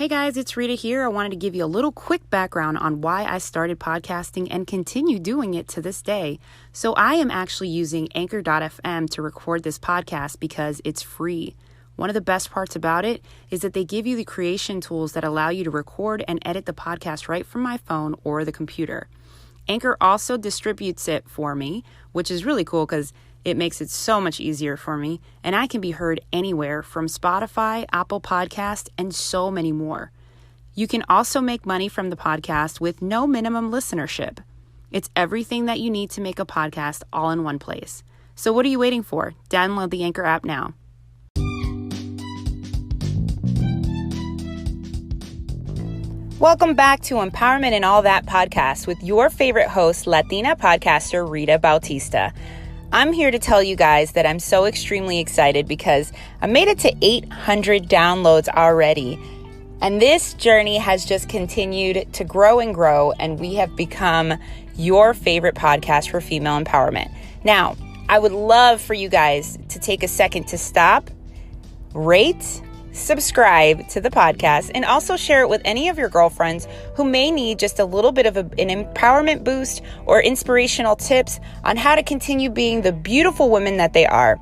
Hey guys, it's Rita here. I wanted to give you a little quick background on why I started podcasting and continue doing it to this day. So I am actually using Anchor.fm to record this podcast because it's free. One of the best parts about it is that they give you the creation tools that allow you to record and edit the podcast right from my phone or the computer. Anchor also distributes it for me, which is really cool because it makes it so much easier for me, and I can be heard anywhere from Spotify, Apple Podcast, and so many more. You can also make money from the podcast with no minimum listenership. It's everything that you need to make a podcast all in one place. So what are you waiting for? Download the Anchor app now. Welcome back to Empowerment and All That podcast with your favorite host, Latina podcaster Rita Bautista. I'm here to tell you guys that I'm so extremely excited because I made it to 800 downloads already. And this journey has just continued to grow, and we have become your favorite podcast for female empowerment. Now, I would love for you guys to take a second to stop, rate, subscribe to the podcast, and also share it with any of your girlfriends who may need just a little bit of an empowerment boost or inspirational tips on how to continue being the beautiful women that they are.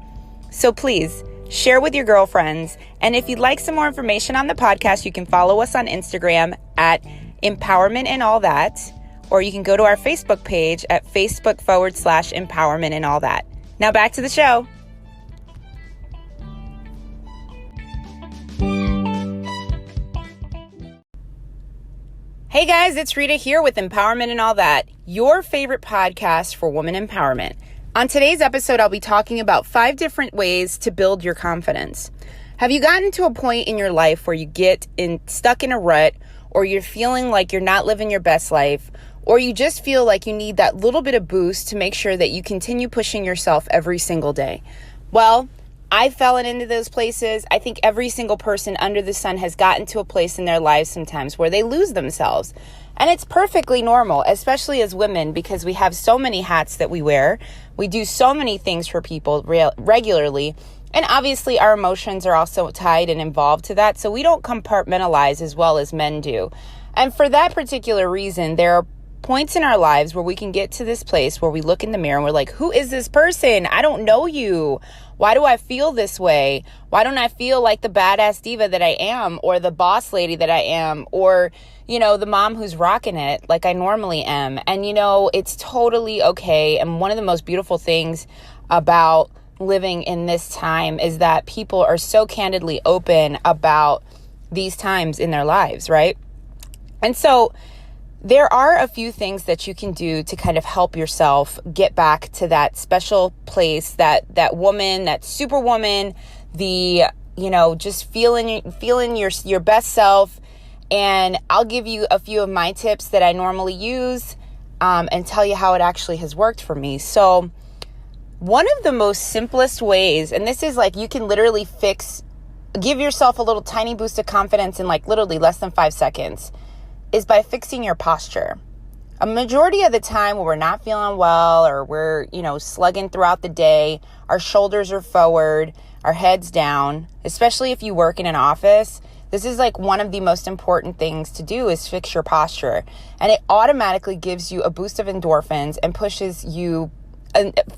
So please share with your girlfriends. And if you'd like some more information on the podcast, you can follow us on Instagram at Empowerment and All That, or you can go to our Facebook page at Facebook.com/Empowerment and All That. Now back to the show. Hey guys, it's Rita here with Empowerment and All That, your favorite podcast for woman empowerment. On today's episode, I'll be talking about 5 different ways to build your confidence. Have you gotten to a point in your life where you get stuck in a rut, or you're feeling like you're not living your best life, or you just feel like you need that little bit of boost to make sure that you continue pushing yourself every single day? Well, I've fallen into those places. I think every single person under the sun has gotten to a place in their lives sometimes where they lose themselves. And it's perfectly normal, especially as women, because we have so many hats that we wear. We do so many things for people regularly. And obviously our emotions are also tied and involved to that. So we don't compartmentalize as well as men do. And for that particular reason, there are points in our lives where we can get to this place where we look in the mirror and we're like, who is this person? I don't know you. Why do I feel this way? Why don't I feel like the badass diva that I am, or the boss lady that I am, or, the mom who's rocking it like I normally am? And, it's totally okay. And one of the most beautiful things about living in this time is that people are so candidly open about these times in their lives, right? And so there are a few things that you can do to kind of help yourself get back to that special place, that woman, that superwoman, just feeling your best self. And I'll give you a few of my tips that I normally use and tell you how it actually has worked for me. So one of the most simplest ways, and this is like you can literally give yourself a little tiny boost of confidence in like literally less than 5 seconds, is by fixing your posture. A majority of the time when we're not feeling well, or we're, slugging throughout the day, our shoulders are forward, our head's down, especially if you work in an office. This is like one of the most important things to do is fix your posture. And it automatically gives you a boost of endorphins and pushes you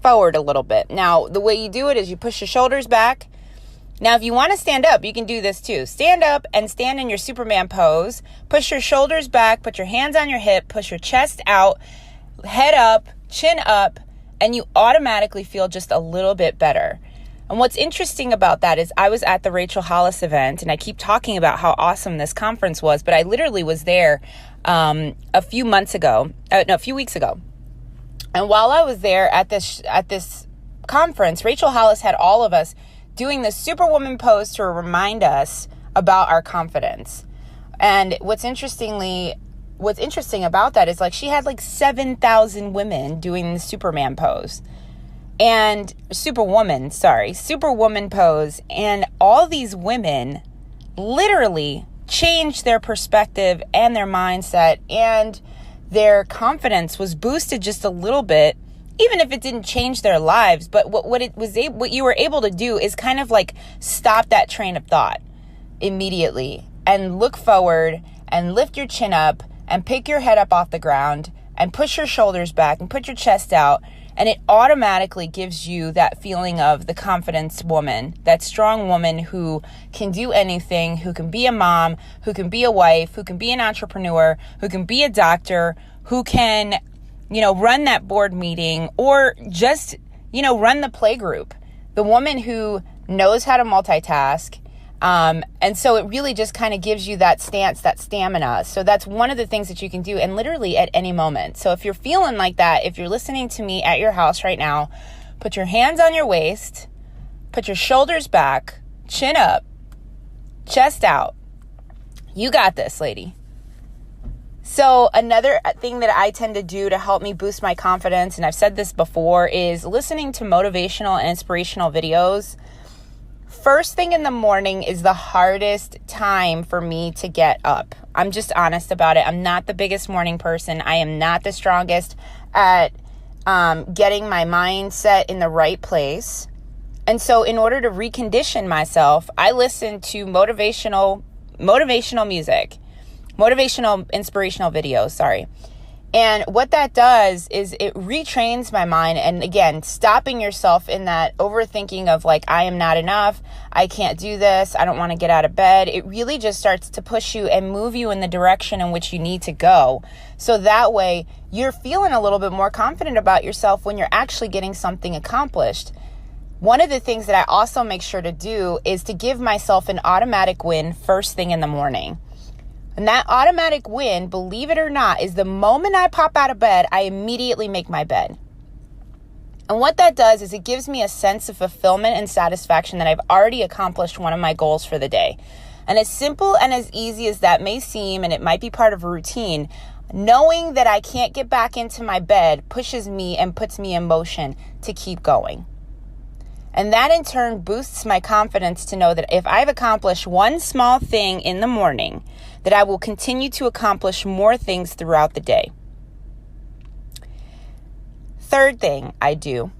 forward a little bit. Now, the way you do it is you push your shoulders back. Now, if you want to stand up, you can do this too. Stand up and stand in your Superman pose. Push your shoulders back, put your hands on your hip, push your chest out, head up, chin up, and you automatically feel just a little bit better. And what's interesting about that is I was at the Rachel Hollis event, and I keep talking about how awesome this conference was, but I literally was there a few weeks ago. And while I was there at this conference, Rachel Hollis had all of us doing the Superwoman pose to remind us about our confidence. And what's interesting about that is like she had like 7,000 women doing the Superman pose and Superwoman pose. And all these women literally changed their perspective and their mindset, and their confidence was boosted just a little bit, even if it didn't change their lives. But what you were able to do is kind of like stop that train of thought immediately and look forward and lift your chin up and pick your head up off the ground and push your shoulders back and put your chest out. And it automatically gives you that feeling of the confidence woman, that strong woman who can do anything, who can be a mom, who can be a wife, who can be an entrepreneur, who can be a doctor, who can, run that board meeting or just, run the play group. The woman who knows how to multitask. And so it really just kind of gives you that stance, that stamina. So that's one of the things that you can do, and literally at any moment. So if you're feeling like that, if you're listening to me at your house right now, put your hands on your waist, put your shoulders back, chin up, chest out. You got this, lady. So another thing that I tend to do to help me boost my confidence, and I've said this before, is listening to motivational and inspirational videos. First thing in the morning is the hardest time for me to get up. I'm just honest about it. I'm not the biggest morning person. I am not the strongest at getting my mindset in the right place. And so in order to recondition myself, I listen to motivational music, motivational, inspirational videos, And what that does is it retrains my mind. And again, stopping yourself in that overthinking of like, I am not enough. I can't do this. I don't want to get out of bed. It really just starts to push you and move you in the direction in which you need to go. So that way you're feeling a little bit more confident about yourself when you're actually getting something accomplished. One of the things that I also make sure to do is to give myself an automatic win first thing in the morning. And that automatic win, believe it or not, is the moment I pop out of bed, I immediately make my bed. And what that does is it gives me a sense of fulfillment and satisfaction that I've already accomplished one of my goals for the day. And as simple and as easy as that may seem, and it might be part of a routine, knowing that I can't get back into my bed pushes me and puts me in motion to keep going. And that in turn boosts my confidence to know that if I've accomplished one small thing in the morning, that I will continue to accomplish more things throughout the day. Third thing I do.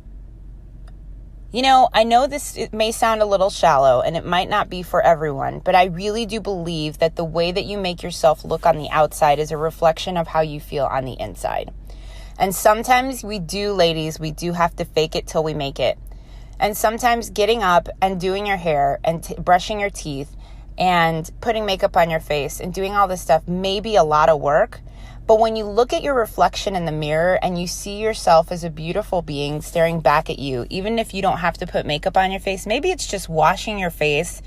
I know it may sound a little shallow and it might not be for everyone, but I really do believe that the way that you make yourself look on the outside is a reflection of how you feel on the inside. And sometimes we do have to fake it till we make it. And sometimes getting up and doing your hair and brushing your teeth and putting makeup on your face and doing all this stuff may be a lot of work. But when you look at your reflection in the mirror and you see yourself as a beautiful being staring back at you, even if you don't have to put makeup on your face, maybe it's just washing your face.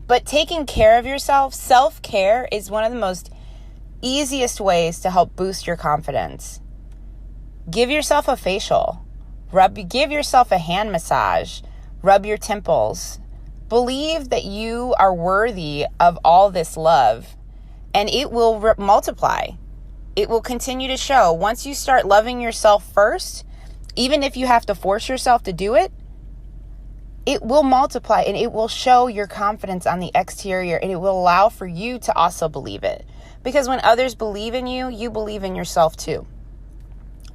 But taking care of yourself, self-care is one of the most easiest ways to help boost your confidence. Give yourself a facial. Give yourself a hand massage, rub your temples. Believe that you are worthy of all this love, and it will multiply. It will continue to show. Once you start loving yourself first, even if you have to force yourself to do it, it will multiply and it will show your confidence on the exterior, and it will allow for you to also believe it. Because when others believe in you, you believe in yourself too.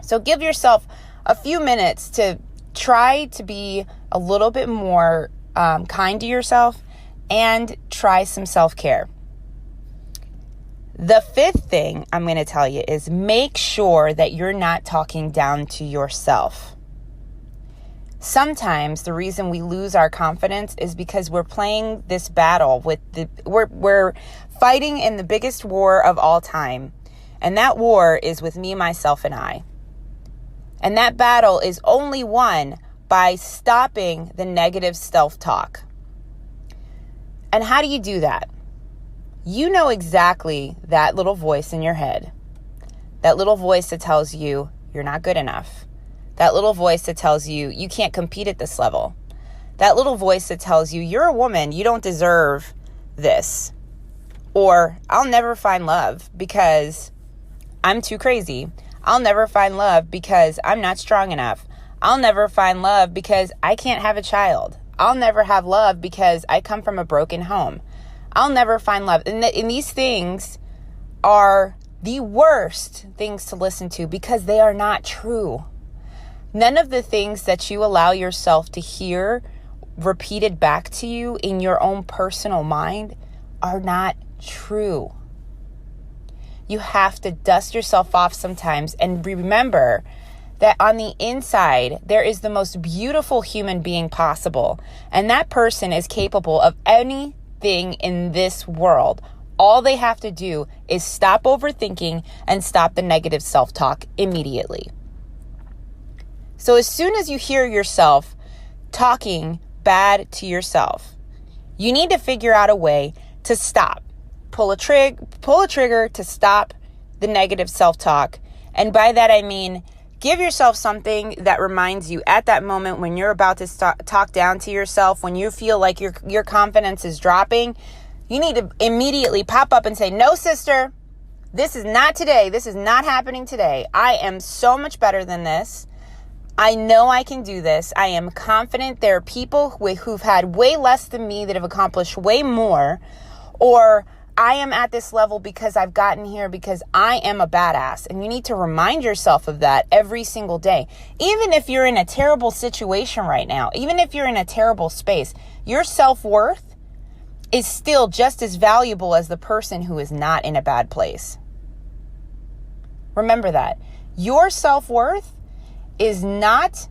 So give yourself a few minutes to try to be a little bit more kind to yourself and try some self-care. The fifth thing I'm going to tell you is make sure that you're not talking down to yourself. Sometimes the reason we lose our confidence is because we're playing this battle we're fighting in the biggest war of all time. And that war is with me, myself, and I. And that battle is only won by stopping the negative self-talk. And how do you do that? You know exactly that little voice in your head. That little voice that tells you you're not good enough. That little voice that tells you you can't compete at this level. That little voice that tells you you're a woman, you don't deserve this. Or I'll never find love because I'm too crazy. I'll never find love because I'm not strong enough. I'll never find love because I can't have a child. I'll never have love because I come from a broken home. I'll never find love. And these things are the worst things to listen to because they are not true. None of the things that you allow yourself to hear repeated back to you in your own personal mind are not true. You have to dust yourself off sometimes and remember that on the inside, there is the most beautiful human being possible. And that person is capable of anything in this world. All they have to do is stop overthinking and stop the negative self-talk immediately. So as soon as you hear yourself talking bad to yourself, you need to figure out a way to stop. Pull a trigger to stop the negative self-talk. And by that I mean, give yourself something that reminds you at that moment when you're about to talk down to yourself, when you feel like your confidence is dropping. You need to immediately pop up and say, no, sister, this is not today. This is not happening today. I am so much better than this. I know I can do this. I am confident. There are people who've had way less than me that have accomplished way more. Or I am at this level because I've gotten here because I am a badass. And you need to remind yourself of that every single day. Even if you're in a terrible situation right now, even if you're in a terrible space, your self-worth is still just as valuable as the person who is not in a bad place. Remember that. Your self-worth is not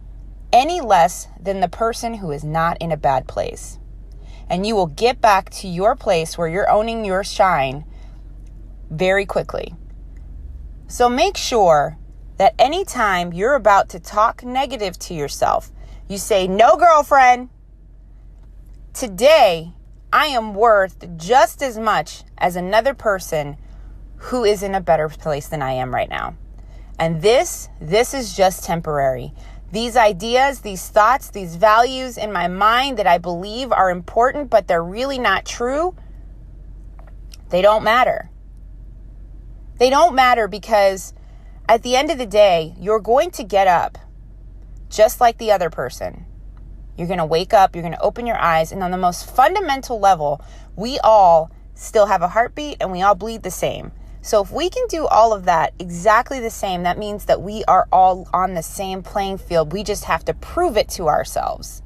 any less than the person who is not in a bad place. And you will get back to your place where you're owning your shine very quickly. So make sure that anytime you're about to talk negative to yourself, you say, no, girlfriend, today I am worth just as much as another person who is in a better place than I am right now. And this is just temporary. These ideas, these thoughts, these values in my mind that I believe are important, but they're really not true, they don't matter. They don't matter because at the end of the day, you're going to get up just like the other person. You're going to wake up, you're going to open your eyes, and on the most fundamental level, we all still have a heartbeat and we all bleed the same. So if we can do all of that exactly the same, that means that we are all on the same playing field. We just have to prove it to ourselves.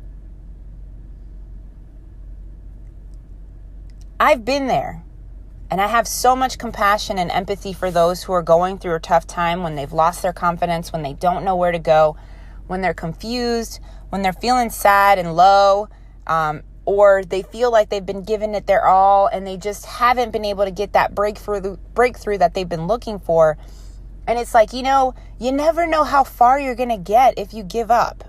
I've been there, and I have so much compassion and empathy for those who are going through a tough time when they've lost their confidence, when they don't know where to go, when they're confused, when they're feeling sad and low, or they feel like they've been giving it their all and they just haven't been able to get that breakthrough that they've been looking for. And it's like, you never know how far you're going to get if you give up.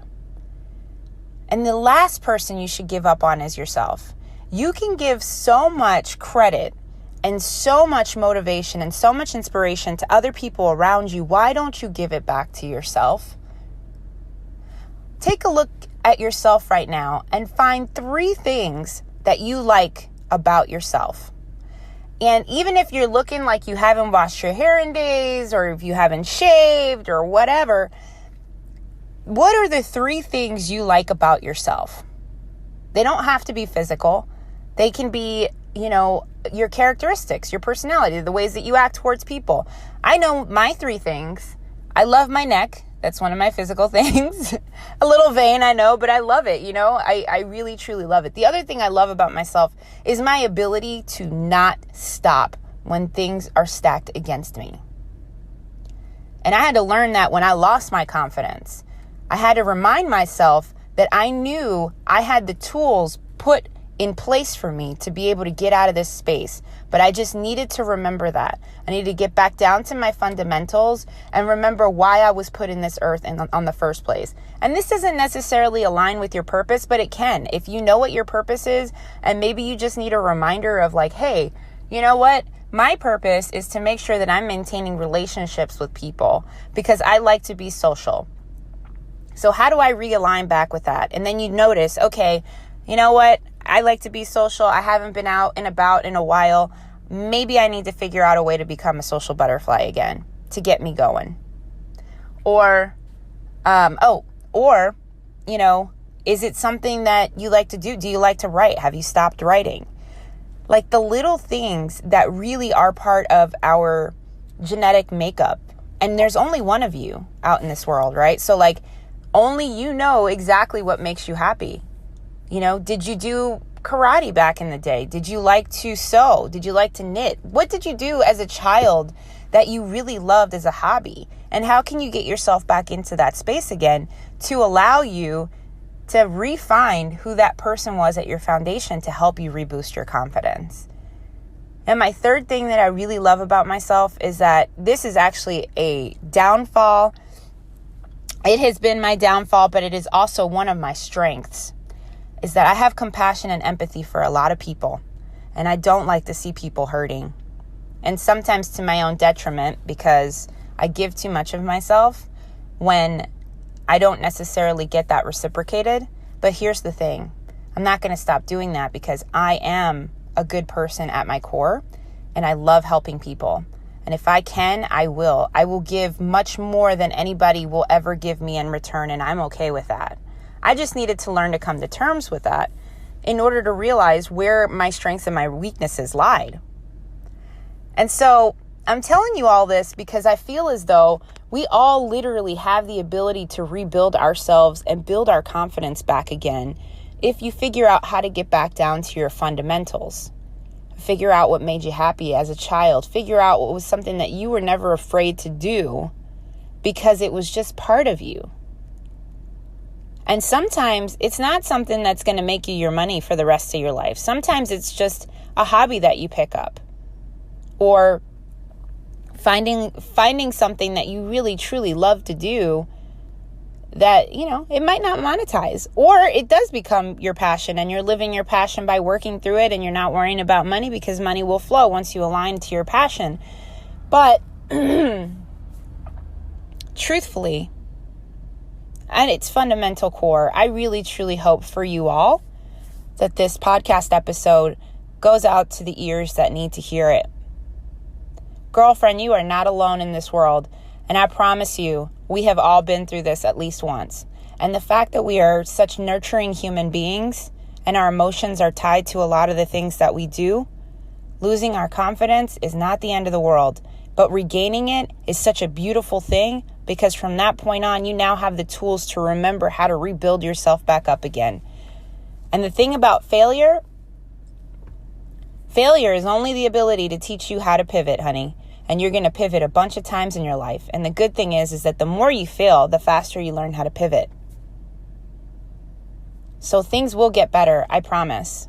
And the last person you should give up on is yourself. You can give so much credit and so much motivation and so much inspiration to other people around you. Why don't you give it back to yourself? Take a look at yourself right now and find 3 things that you like about yourself. And even if you're looking like you haven't washed your hair in days, or if you haven't shaved or whatever, what are the 3 things you like about yourself? They don't have to be physical. They can be, your characteristics, your personality, the ways that you act towards people. I know my 3 things. I love my neck. That's one of my physical things. A little vain, I know, but I love it. I really, truly love it. The other thing I love about myself is my ability to not stop when things are stacked against me. And I had to learn that when I lost my confidence. I had to remind myself that I knew I had the tools put in place for me to be able to get out of this space. But I just needed to remember that. I needed to get back down to my fundamentals and remember why I was put in this earth on the first place. And this doesn't necessarily align with your purpose, but it can. If you know what your purpose is, and maybe you just need a reminder of like, hey, you know what? My purpose is to make sure that I'm maintaining relationships with people because I like to be social. So how do I realign back with that? And then you notice, okay, you know what? I like to be social. I haven't been out and about in a while. Maybe I need to figure out a way to become a social butterfly again to get me going. Or, is it something that you like to do? Do you like to write? Have you stopped writing? Like the little things that really are part of our genetic makeup. And there's only one of you out in this world, right? So like only you know exactly what makes you happy. Did you do karate back in the day? Did you like to sew? Did you like to knit? What did you do as a child that you really loved as a hobby? And how can you get yourself back into that space again to allow you to refine who that person was at your foundation to help you reboost your confidence? And my third thing that I really love about myself is that this is actually a downfall. It has been my downfall, but it is also one of my strengths, is that I have compassion and empathy for a lot of people. And I don't like to see people hurting. And sometimes to my own detriment, because I give too much of myself when I don't necessarily get that reciprocated. But here's the thing. I'm not going to stop doing that because I am a good person at my core and I love helping people. And if I can, I will. I will give much more than anybody will ever give me in return, and I'm okay with that. I just needed to learn to come to terms with that in order to realize where my strengths and my weaknesses lied. And so I'm telling you all this because I feel as though we all literally have the ability to rebuild ourselves and build our confidence back again if you figure out how to get back down to your fundamentals. Figure out what made you happy as a child. Figure out what was something that you were never afraid to do because it was just part of you. And sometimes it's not something that's going to make you your money for the rest of your life. Sometimes it's just a hobby that you pick up. Or finding something that you really truly love to do that, it might not monetize, or it does become your passion and you're living your passion by working through it and you're not worrying about money because money will flow once you align to your passion. But truthfully, at its fundamental core, I really truly hope for you all that this podcast episode goes out to the ears that need to hear it. Girlfriend, you are not alone in this world. And I promise you, we have all been through this at least once. And the fact that we are such nurturing human beings and our emotions are tied to a lot of the things that we do, losing our confidence is not the end of the world. But regaining it is such a beautiful thing because from that point on, you now have the tools to remember how to rebuild yourself back up again. And the thing about failure is only the ability to teach you how to pivot, honey. And you're going to pivot a bunch of times in your life. And the good thing is that the more you fail, the faster you learn how to pivot. So things will get better, I promise.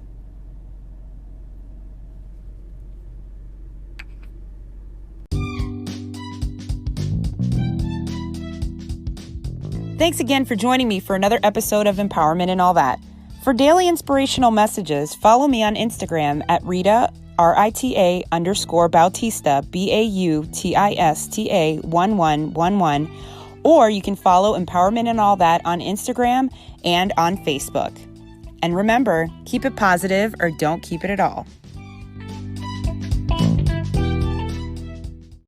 Thanks again for joining me for another episode of Empowerment and All That. For daily inspirational messages, follow me on Instagram at Rita, Rita_Bautista, Bautista 1111, or you can follow Empowerment and All That on Instagram and on Facebook. And remember, keep it positive or don't keep it at all.